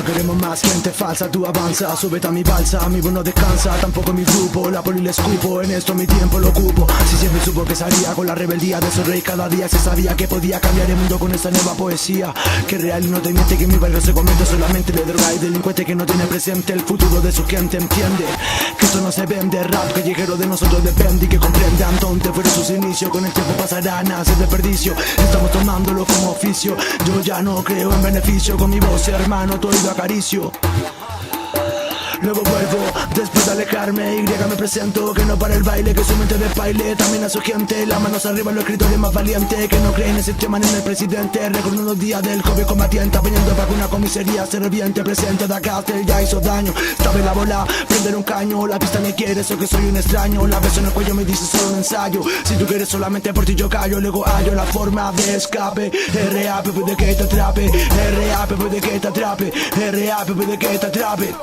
queremos más gente falsa, tú avanza, súbete a mi balsa, mi voz no descansa, tampoco mi grupo, la poli le escupo, en esto mi tiempo lo ocupo. Si siempre supo que salía con la rebeldía de esos rey cada día, se sabía que podía cambiar el mundo con esta nueva poesía, que real y no te miente, que mi barrio se convierte solamente de droga y delincuente que no tiene presente el futuro de su gente. Entiende que esto no se vende, rap callejero de nosotros depende, y que comprendan dónde fueron sus inicios, con el tiempo pasarán a ser desperdicio, estamos tomándolo como oficio, yo ya no creo en beneficio, con mi voz hermano tu oído acaricio. Luego vuelvo, después de alejarme, y me presento, que no para el baile, que su mente de baile, también a su gente, las manos arriba, los escritores más valientes, que no creen en el sistema ni en el presidente, recordando los días del joven combatiente, apañando para que una comisaría se reviente, presente de acá, ya hizo daño, estaba en la bola, prender un caño, la pista me quiere, eso que soy un extraño, la beso en el cuello me dice solo un ensayo, si tú quieres solamente por ti yo callo, luego hallo la forma de escape, R.A.P. puede que te atrape, R.A.P. puede que te atrape, R.A.P. puede que te atrape.